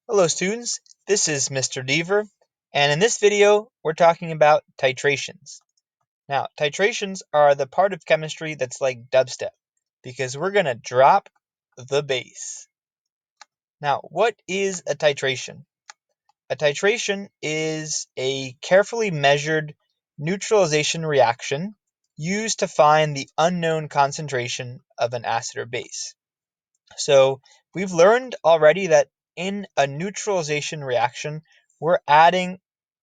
Hello students, this is Mr. Deaver, and in this video we're talking about titrations. Now, titrations are the part of chemistry that's like dubstep, because we're going to drop the bass. Now, what is a titration? A titration is a carefully measured neutralization reaction used to find the unknown concentration of an acid or base. So we've learned already that in a neutralization reaction, we're adding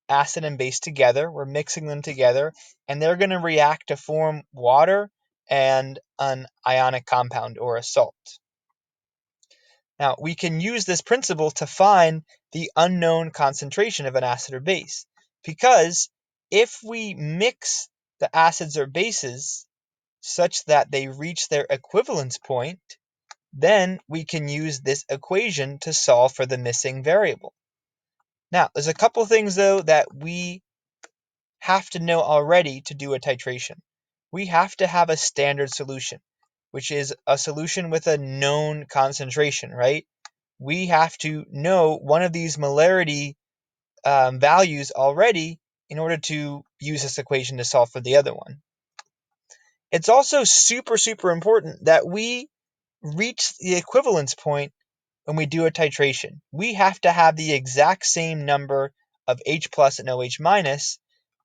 acid and base together, we're mixing them together, and they're going to react to form water and an ionic compound or a salt. Now, we can use this principle to find the unknown concentration of an acid or base, because if we mix the acids or bases such that they reach their equivalence point, then we can use this equation to solve for the missing variable. Now, there's a couple things though that we have to know already to do a titration. We have to have a standard solution, which is a solution with a known concentration, right? We have to know one of these molarity values already in order to use this equation to solve for the other one. It's also super important that we reach the equivalence point when we do a titration. We have to have the exact same number of H plus and OH minus.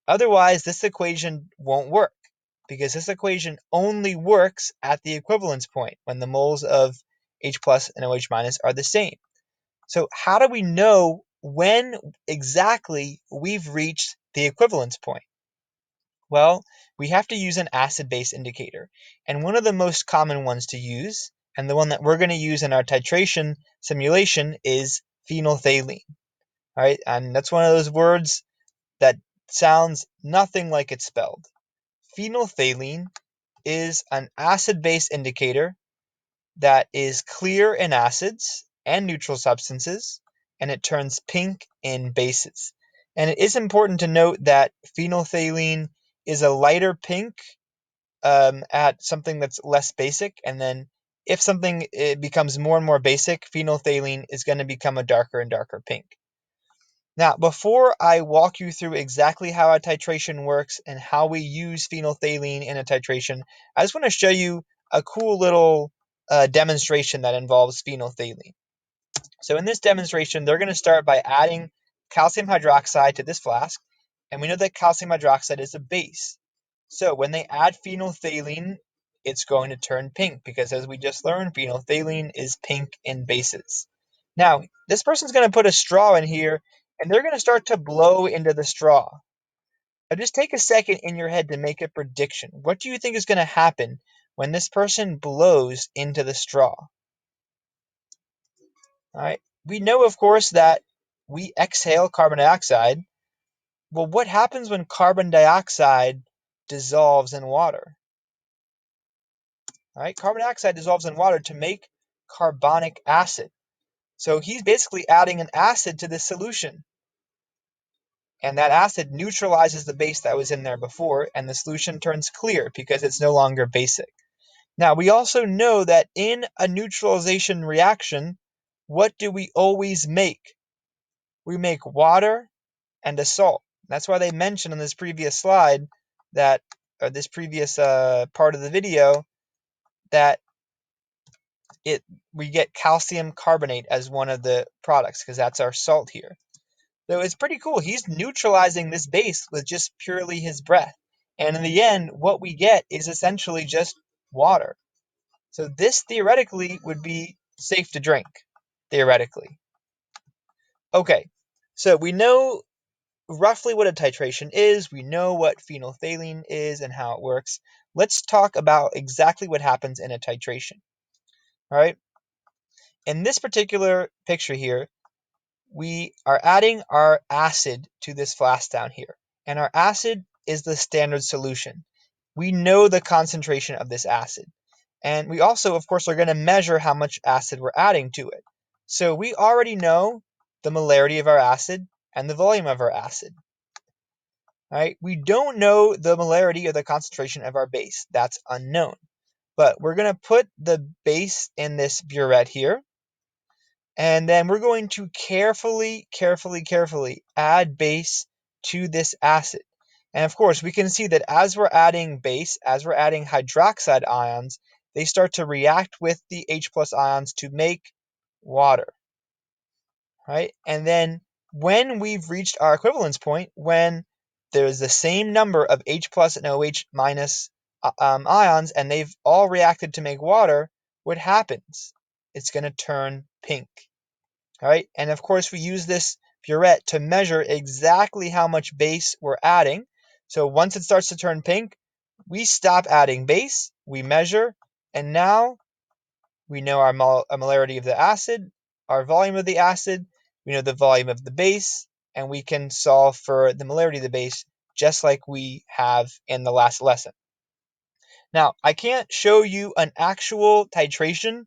Otherwise, this equation won't work, because this equation only works at the equivalence point when the moles of H plus and OH minus are the same. So how do we know when exactly we've reached the equivalence point? Well, we have to use an acid-base indicator. And one of the most common ones to use, and the one that we're going to use in our titration simulation, is phenolphthalein. All right, and that's one of those words that sounds nothing like it's spelled. Phenolphthalein is an acid-base indicator that is clear in acids and neutral substances, and it turns pink in bases. And it is important to note that phenolphthalein is a lighter pink at something that's less basic, and then if something becomes more and more basic, phenolphthalein is going to become a darker and darker pink. Now, before I walk you through exactly how a titration works and how we use phenolphthalein in a titration, I just want to show you a cool little demonstration that involves phenolphthalein. So in this demonstration, they're going to start by adding calcium hydroxide to this flask, and we know that calcium hydroxide is a base. So when they add phenolphthalein, it's going to turn pink, because as we just learned, phenolphthalein is pink in bases. Now, this person's going to put a straw in here, and they're going to start to blow into the straw. Now, just take a second in your head to make a prediction. What do you think is going to happen when this person blows into the straw? All right. We know, of course, that we exhale carbon dioxide. Well, what happens when carbon dioxide dissolves in water? All right, carbon dioxide dissolves in water to make carbonic acid. So he's basically adding an acid to this solution. And that acid neutralizes the base that was in there before, and the solution turns clear because it's no longer basic. Now, we also know that in a neutralization reaction, what do we always make? We make water and a salt. That's why they mentioned in this previous slide that, or this previous part of the video, that we get calcium carbonate as one of the products, because that's our salt here. So it's pretty cool. He's neutralizing this base with just purely his breath. And in the end, what we get is essentially just water. So this theoretically would be safe to drink, theoretically. Okay, so we know roughly what a titration is. We know what phenolphthalein is and how it works. Let's talk about exactly what happens in a titration. All right. In this particular picture here, we are adding our acid to this flask down here. And our acid is the standard solution. We know the concentration of this acid. And we also, of course, are going to measure how much acid we're adding to it. So we already know the molarity of our acid and the volume of our acid. All right? We don't know the molarity or the concentration of our base. That's unknown. But we're going to put the base in this burette here. And then we're going to carefully add base to this acid. And of course, we can see that as we're adding base, as we're adding hydroxide ions, they start to react with the H plus ions to make water, right? And then when we've reached our equivalence point, when there's the same number of H plus and OH minus ions, and they've all reacted to make water, what happens? It's going to turn pink. All right, and of course we use this burette to measure exactly how much base we're adding. So once it starts to turn pink, we stop adding base, we measure, and now we know our molarity of the acid, our volume of the acid, we know the volume of the base, and we can solve for the molarity of the base just like we have in the last lesson. Now, I can't show you an actual titration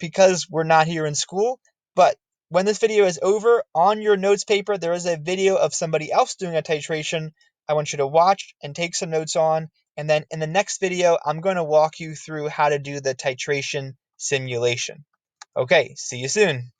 because we're not here in school. But when this video is over, on your notes paper, there is a video of somebody else doing a titration I want you to watch and take some notes on. And then in the next video, I'm going to walk you through how to do the titration simulation. Okay, see you soon.